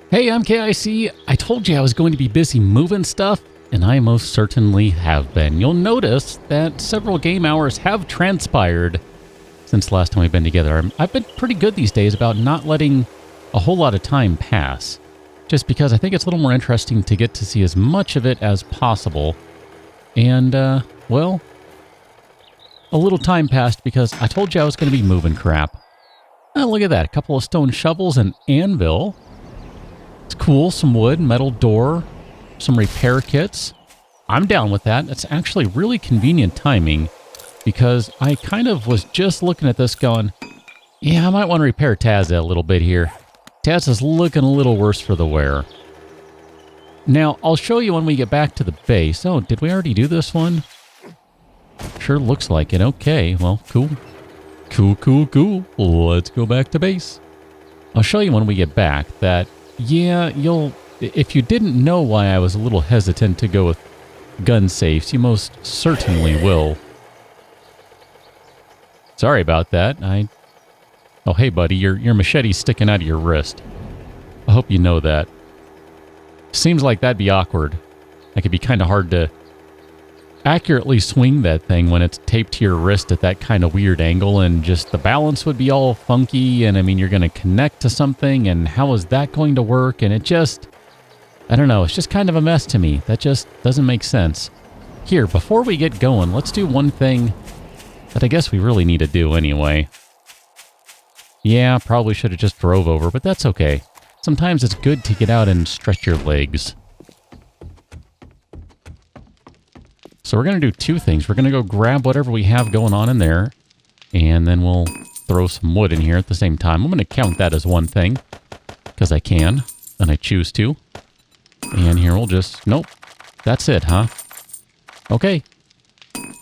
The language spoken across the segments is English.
Hey, I'm KIC. I told you I was going to be busy moving stuff, and I most certainly have been. You'll notice that several game hours have transpired since last time we've been together. I've been pretty good these days about not letting a whole lot of time pass, just because I think it's a little more interesting to get to see as much of it as possible. And, well, a little time passed because I told you I was going to be moving crap. Oh, look at that. A couple of stone shovels and anvil. It's cool. Some wood, metal door, some repair kits. I'm down with that. It's actually really convenient timing because I kind of was just looking at this going, yeah, I might want to repair Taz a little bit here. Taz is looking a little worse for the wear. Now, I'll show you when we get back to the base. Oh, did we already do this one? Sure looks like it. Okay, well, cool. Cool. Let's go back to base. I'll show you when we get back that, yeah, if you didn't know why I was a little hesitant to go with gun safes, you most certainly will. Sorry about that. Oh, hey, buddy, your machete's sticking out of your wrist. I hope you know that. Seems like that'd be awkward. It could be kind of hard to accurately swing that thing when it's taped to your wrist at that kind of weird angle, and just the balance would be all funky, and I mean, you're going to connect to something, and how is that going to work? And it just, I don't know, it's just kind of a mess to me. That just doesn't make sense. Here, before we get going, let's do one thing that I guess we really need to do anyway. Yeah, probably should have just drove over, but that's okay. Sometimes it's good to get out and stretch your legs. So we're going to do two things. We're going to go grab whatever we have going on in there, and then we'll throw some wood in here at the same time. I'm going to count that as one thing, because I can, and I choose to. And here we'll just... Nope. That's it, huh? Okay.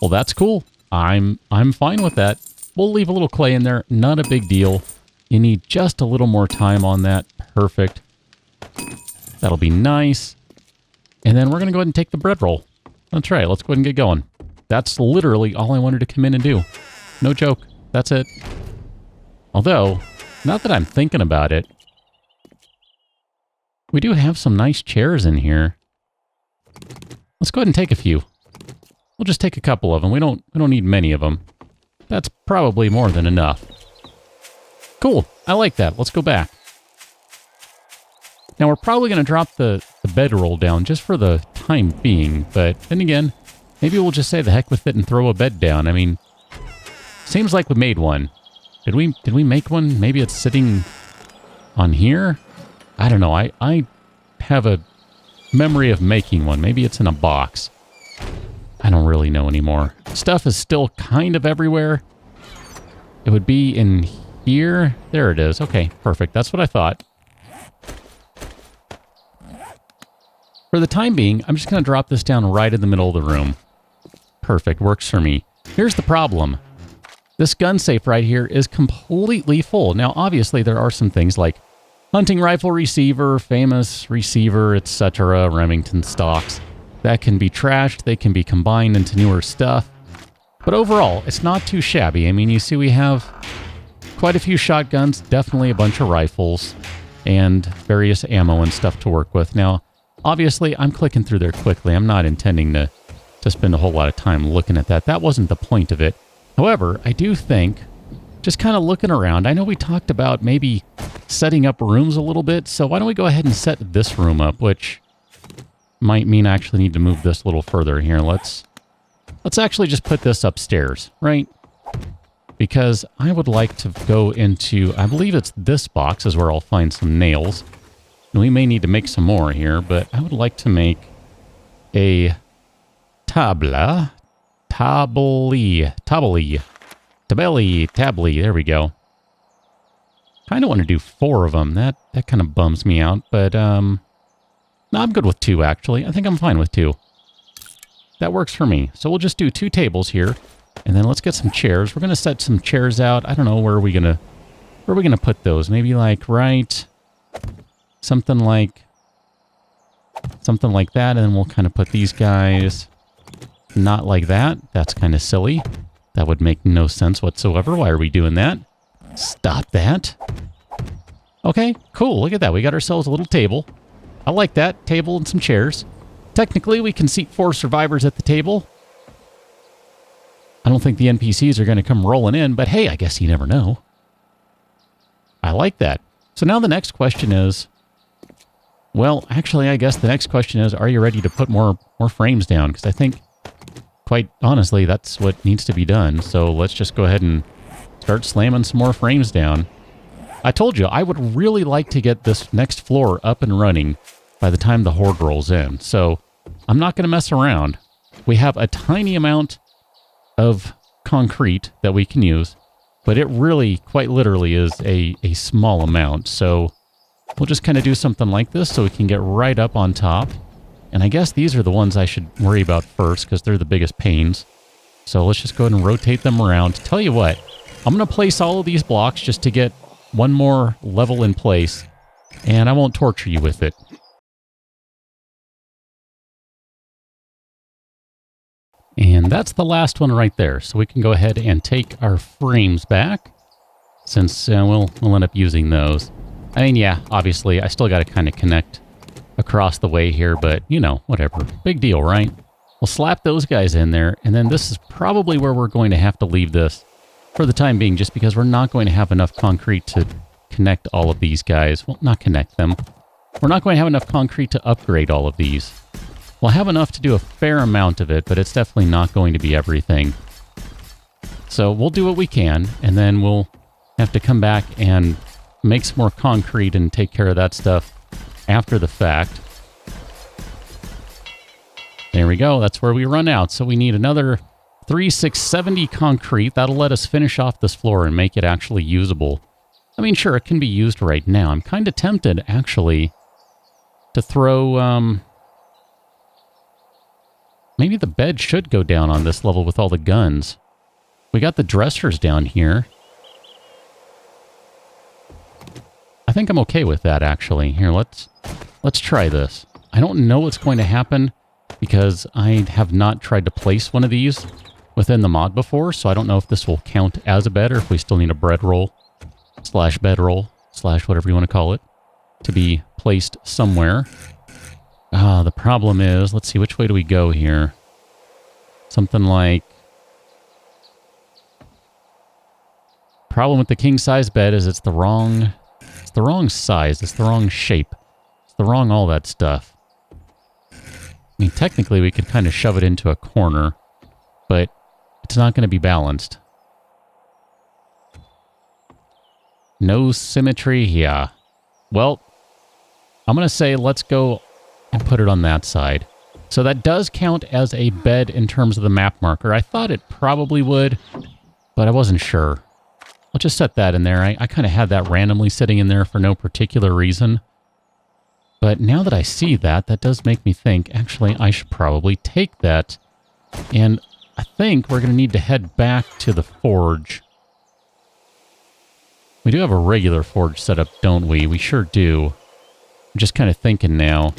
Well, that's cool. I'm fine with that. We'll leave a little clay in there. Not a big deal. You need just a little more time on that. Perfect. That'll be nice. And then we're going to go ahead and take the bread roll. That's right. Let's go ahead and get going. That's literally all I wanted to come in and do. No joke. That's it. Although, not that I'm thinking about it, we do have some nice chairs in here. Let's go ahead and take a few. We'll just take a couple of them. We don't need many of them. That's probably more than enough. Cool. I like that. Let's go back. Now, we're probably going to drop the bedroll down just for the time being, but then again, maybe we'll just say the heck with it and throw a bed down. I mean, seems like we made one. Did we make one? Maybe it's sitting on here? I don't know. I have a memory of making one. Maybe it's in a box. I don't really know anymore. Stuff is still kind of everywhere. It would be in here. There it is. Okay, perfect. That's what I thought. For the time being, I'm just going to drop this down right in the middle of the room. Perfect. Works for me. Here's the problem. This gun safe right here is completely full. Now, obviously, there are some things like hunting rifle receiver, famous receiver, etc., Remington stocks. That can be trashed. They can be combined into newer stuff. But overall, it's not too shabby. I mean, you see we have quite a few shotguns, definitely a bunch of rifles, and various ammo and stuff to work with. Now, obviously, I'm clicking through there quickly. I'm not intending to spend a whole lot of time looking at that. That wasn't the point of it. However, I do think, just kind of looking around, I know we talked about maybe setting up rooms a little bit, so why don't we go ahead and set this room up, which might mean I actually need to move this a little further here. Let's actually just put this upstairs, right? Because I would like to go into, I believe it's this box is where I'll find some nails. And we may need to make some more here, but I would like to make a tabli, there we go. Kind of want to do 4 of them. That kind of bums me out, but no, I'm good with 2 actually. I think I'm fine with 2. That works for me. So we'll just do 2 tables here, and then let's get some chairs. We're going to set some chairs out. I don't know, where are we going to put those? Maybe like right, something like that, and then we'll kind of put these guys not like that. That's kind of silly. That would make no sense whatsoever. Why are we doing that? Stop that. Okay, cool. Look at that. We got ourselves a little table. I like that. Table and some chairs. Technically, we can seat 4 survivors at the table. I don't think the NPCs are going to come rolling in, but hey, I guess you never know. I like that. So now the next question is, well, actually, I guess the next question is, are you ready to put more frames down? Because I think, quite honestly, that's what needs to be done. So let's just go ahead and start slamming some more frames down. I told you, I would really like to get this next floor up and running by the time the horde rolls in. So I'm not going to mess around. We have a tiny amount of concrete that we can use, but it really, quite literally, is a small amount. So we'll just kind of do something like this so we can get right up on top. And I guess these are the ones I should worry about first because they're the biggest pains. So let's just go ahead and rotate them around. Tell you what, I'm going to place all of these blocks just to get one more level in place, and I won't torture you with it. And that's the last one right there. So we can go ahead and take our frames back, since we'll end up using those. I mean, yeah, obviously, I still got to kind of connect across the way here, but, you know, whatever. Big deal, right? We'll slap those guys in there, and then this is probably where we're going to have to leave this for the time being, just because we're not going to have enough concrete to connect all of these guys. Well, not connect them. We're not going to have enough concrete to upgrade all of these. We'll have enough to do a fair amount of it, but it's definitely not going to be everything. So we'll do what we can, and then we'll have to come back and make some more concrete and take care of that stuff after the fact. There we go. That's where we run out. So we need another 670 concrete. That'll let us finish off this floor and make it actually usable. I mean, sure, it can be used right now. I'm kind of tempted, actually, to throw... maybe the bed should go down on this level with all the guns. We got the dressers down here. I think I'm okay with that, actually. Here, let's try this. I don't know what's going to happen because I have not tried to place one of these within the mod before, so I don't know if this will count as a bed or if we still need a bread roll / bedroll / whatever you want to call it to be placed somewhere. The problem is, let's see, which way do we go here? Something like... Problem with the king-size bed is it's the wrong size, it's the wrong shape, it's the wrong all that stuff. I mean, technically we could kind of shove it into a corner, but it's not going to be balanced. No symmetry here. Well, I'm going to say let's go and put it on that side. So that does count as a bed in terms of the map marker. I thought it probably would, but I wasn't sure. I'll just set that in there. I kind of had that randomly sitting in there for no particular reason. But now that I see that, that does make me think, actually, I should probably take that. And I think we're going to need to head back to the forge. We do have a regular forge set up, don't we? We sure do. I'm just kind of thinking now.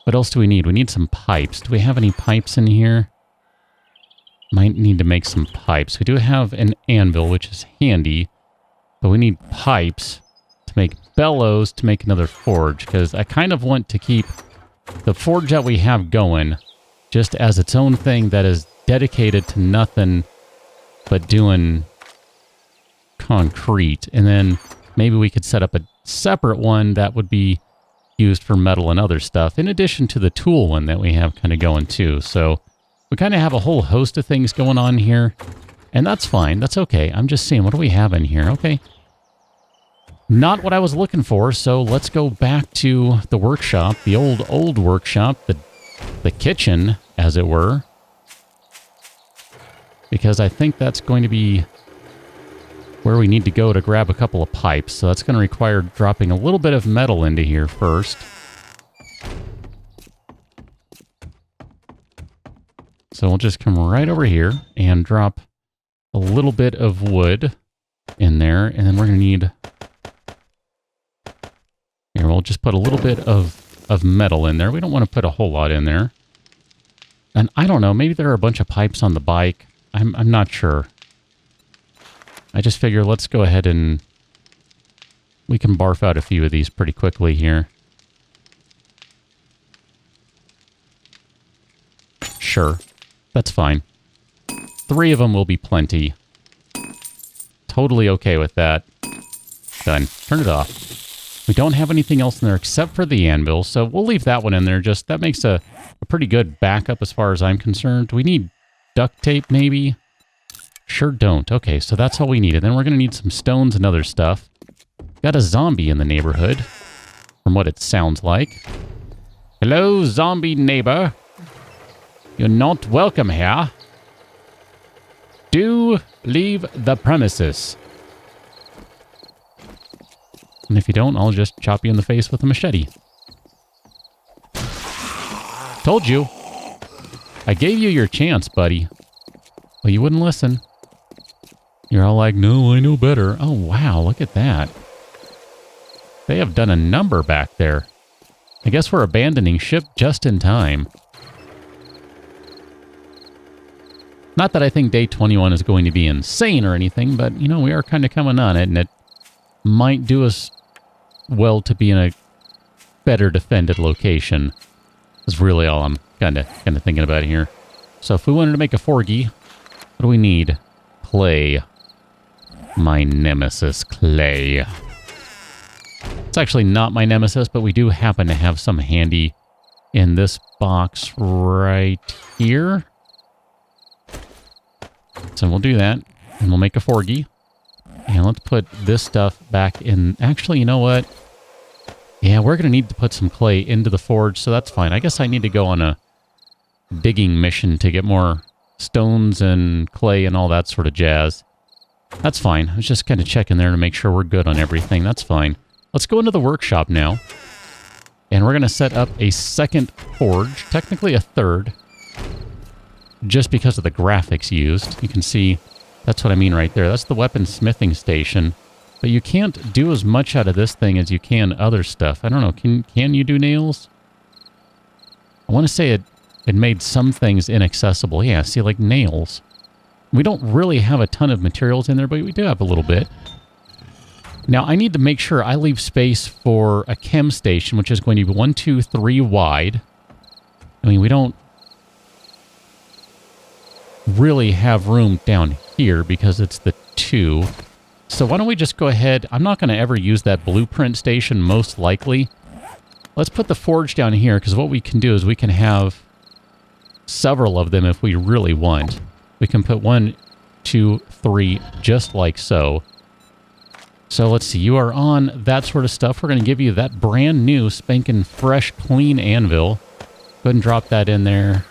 What else do we need? We need some pipes. Do we have any pipes in here? Might need to make some pipes. We do have an anvil, which is handy. But we need pipes to make bellows to make another forge. Because I kind of want to keep the forge that we have going just as its own thing that is dedicated to nothing but doing concrete. And then maybe we could set up a separate one that would be used for metal and other stuff, in addition to the tool one that we have kind of going too. So we kind of have a whole host of things going on here, and that's fine. That's okay. I'm just seeing, what do we have in here? Okay. Not what I was looking for, so let's go back to the workshop, the old workshop, the kitchen, as it were, because I think that's going to be where we need to go to grab a couple of pipes. So that's going to require dropping a little bit of metal into here first. So we'll just come right over here and drop a little bit of wood in there. And then we're going to need... Here, we'll just put a little bit of metal in there. We don't want to put a whole lot in there. And I don't know, maybe there are a bunch of pipes on the bike. I'm not sure. I just figure let's go ahead and We can barf out a few of these pretty quickly here. Sure. That's fine. 3 of them will be plenty. Totally okay with that. Done. Turn it off. We don't have anything else in there except for the anvil, so we'll leave that one in there. Just that makes a pretty good backup as far as I'm concerned. Do we need duct tape, maybe? Sure don't. Okay, so that's all we need. And then we're going to need some stones and other stuff. Got a zombie in the neighborhood, from what it sounds like. Hello, zombie neighbor. You're not welcome here. Do leave the premises. And if you don't, I'll just chop you in the face with a machete. Told you. I gave you your chance, buddy. Well, you wouldn't listen. You're all like, no, I know better. Oh, wow, look at that. They have done a number back there. I guess we're abandoning ship just in time. Not that I think day 21 is going to be insane or anything, but, you know, we are kind of coming on it, and it might do us well to be in a better defended location. That's really all I'm kind of thinking about here. So if we wanted to make a forgy, what do we need? Clay. My nemesis, clay. It's actually not my nemesis, but we do happen to have some handy in this box right here. So we'll do that, and we'll make a forgy. And let's put this stuff back in. Actually, you know what? Yeah, we're going to need to put some clay into the forge, so that's fine. I guess I need to go on a digging mission to get more stones and clay and all that sort of jazz. That's fine. I was just kind of checking there to make sure we're good on everything. That's fine. Let's go into the workshop now. And we're going to set up a second forge, technically a third, just because of the graphics used. You can see, that's what I mean right there. That's the weapon smithing station. But you can't do as much out of this thing as you can other stuff. I don't know. Can you do nails? I want to say it made some things inaccessible. Yeah, see, like nails. We don't really have a ton of materials in there, but we do have a little bit. Now, I need to make sure I leave space for a chem station, which is going to be 1, 2, 3 wide. I mean, we don't really have room down here because it's the 2. So why don't we just go ahead. I'm not going to ever use that blueprint station, most likely. Let's put the forge down here, because what we can do is we can have several of them if we really want. We can put 1, 2, 3, just like so. So let's see, you are on that sort of stuff. We're going to give you that brand new, spanking fresh, clean anvil. Go ahead and drop that in there.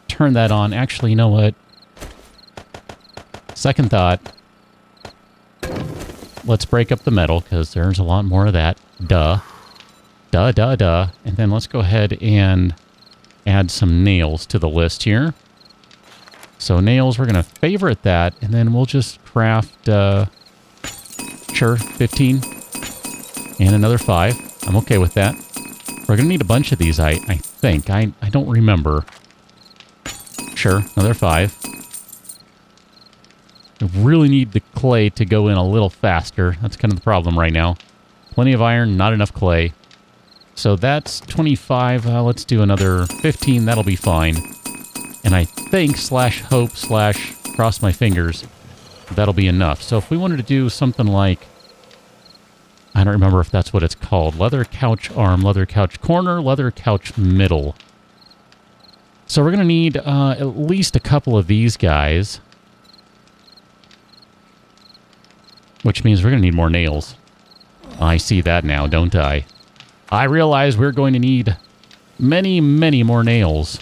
Turn that on. Actually, you know what? Second thought. Let's break up the metal, because there's a lot more of that. Duh. Duh, duh, duh. And then let's go ahead and add some nails to the list here. So nails, we're going to favorite that, and then we'll just craft, sure, 15 and another 5. I'm okay with that. We're going to need a bunch of these, I think. I don't remember. Sure, another 5. I really need the clay to go in a little faster. That's kind of the problem right now. Plenty of iron, not enough clay. So that's 25. Let's do another 15. That'll be fine. And I think /hope / cross my fingers, that'll be enough. So if we wanted to do something like, I don't remember if that's what it's called. Leather couch arm, leather couch corner, leather couch middle. So we're going to need at least a couple of these guys. Which means we're going to need more nails. I see that now, don't I? I realize we're going to need many, many more nails.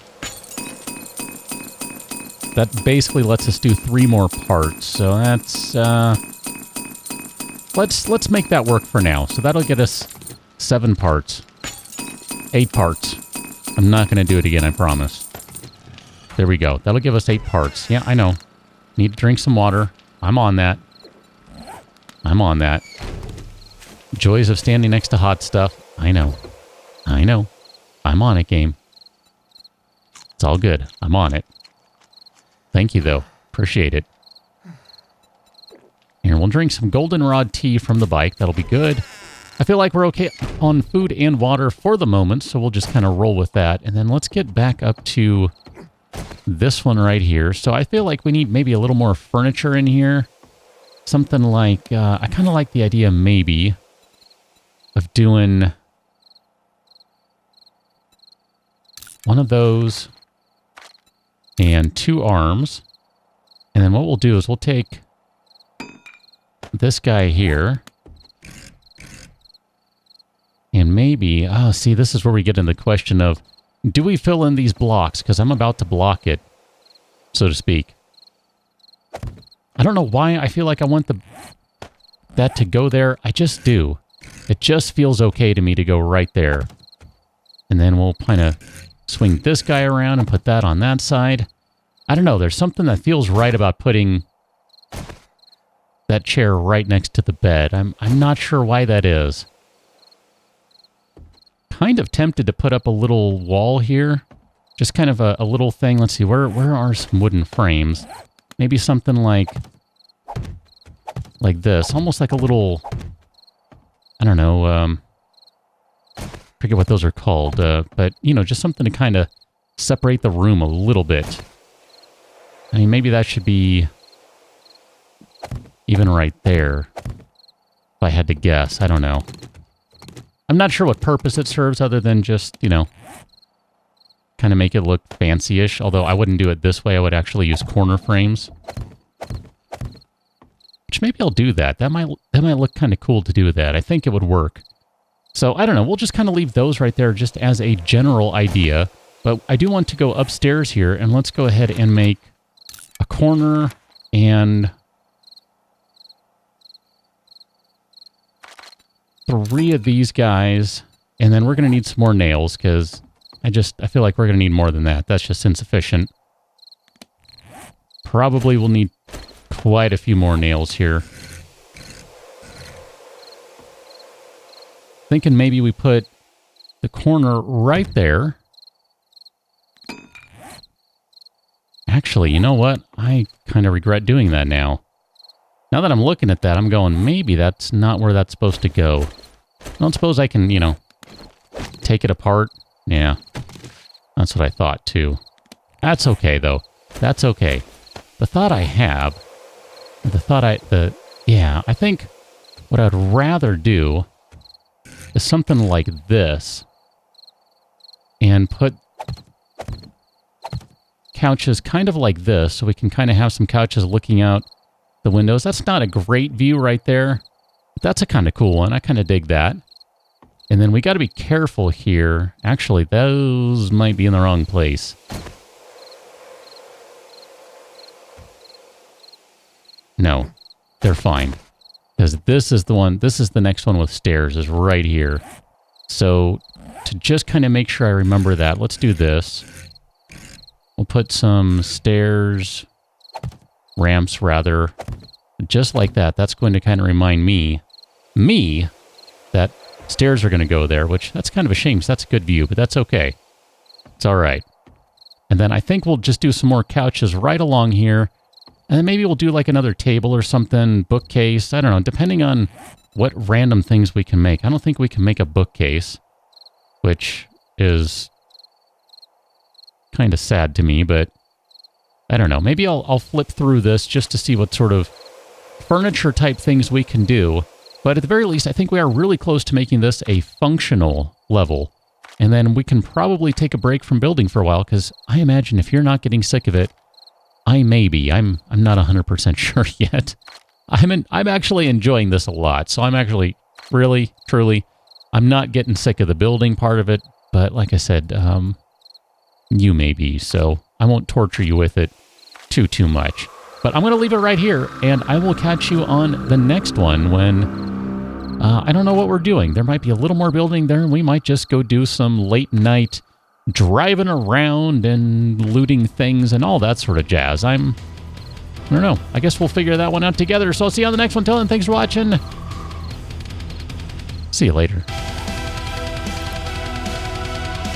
That basically lets us do 3 more parts. So that's let's make that work for now. So that'll get us 7 parts. 8 parts. I'm not going to do it again, I promise. There we go. That'll give us 8 parts. Yeah, I know. Need to drink some water. I'm on that. I'm on that. Joys of standing next to hot stuff. I know. I know. I'm on it, game. It's all good. I'm on it. Thank you, though. Appreciate it. Here, We'll drink some goldenrod tea from the bike. That'll be good. I feel like we're okay on food and water for the moment, so we'll just kind of roll with that. And then let's get back up to this one right here. So I feel like we need maybe a little more furniture in here. Something like, I kind of like the idea maybe of doing one of those and 2 arms. And then what we'll do is we'll take this guy here. And maybe, see, this is where we get into the question of, do we fill in these blocks? Because I'm about to block it, so to speak. I don't know why I feel like I want that to go there. I just do. It just feels okay to me to go right there. And then we'll kind of swing this guy around and put that on that side. I don't know. There's something that feels right about putting that chair right next to the bed. I'm not sure why that is. Kind of tempted to put up a little wall here. Just kind of a little thing. Let's see, where are some wooden frames? Maybe something like this. Almost like a little, I don't know, forget what those are called. But, you know, just something to kind of separate the room a little bit. I mean, maybe that should be even right there. If I had to guess, I don't know. I'm not sure what purpose it serves other than just, you know, kind of make it look fancy-ish. Although I wouldn't do it this way. I would actually use corner frames. Which maybe I'll do that. That might look kind of cool to do that. I think it would work. So, I don't know. We'll just kind of leave those right there just as a general idea. But I do want to go upstairs here, and let's go ahead and make a corner and 3 of these guys, and then we're going to need some more nails, because I feel like we're going to need more than that. That's just insufficient. Probably will need quite a few more nails here. Thinking maybe we put the corner right there. Actually, you know what? I kind of regret doing that now. Now that I'm looking at that, I'm going, maybe that's not where that's supposed to go. I don't suppose I can, you know, take it apart. Yeah, that's what I thought, too. That's okay, though. That's okay. The thought I have, yeah, I think what I'd rather do is something like this. And put couches kind of like this, so we can kind of have some couches looking out the windows. That's not a great view right there, but that's a kind of cool one. I kind of dig that. And then we got to be careful here. Actually, those might be in the wrong place. No, they're fine. Because this is the next one with stairs, is right here. So, to just kind of make sure I remember that, let's do this. We'll put some stairs, ramps rather, just like that. That's going to kind of remind me that stairs are going to go there, which that's kind of a shame, because that's a good view, but that's okay. It's all right. And then I think we'll just do some more couches right along here. And then maybe we'll do like another table or something, bookcase. I don't know, depending on what random things we can make. I don't think we can make a bookcase, which is kind of sad to me, but I don't know. Maybe I'll flip through this just to see what sort of furniture type things we can do. But at the very least, I think we are really close to making this a functional level. And then we can probably take a break from building for a while, because I imagine if you're not getting sick of it, I may be. I'm not 100% sure yet. I'm actually enjoying this a lot. So I'm actually really, truly, I'm not getting sick of the building part of it. But like I said, you may be. So I won't torture you with it too much. But I'm going to leave it right here, and I will catch you on the next one when I don't know what we're doing. There might be a little more building there, and we might just go do some late night driving around and looting things and all that sort of jazz. I don't know. I guess we'll figure that one out together. So I'll see you on the next one. Till then, thanks for watching. See you later.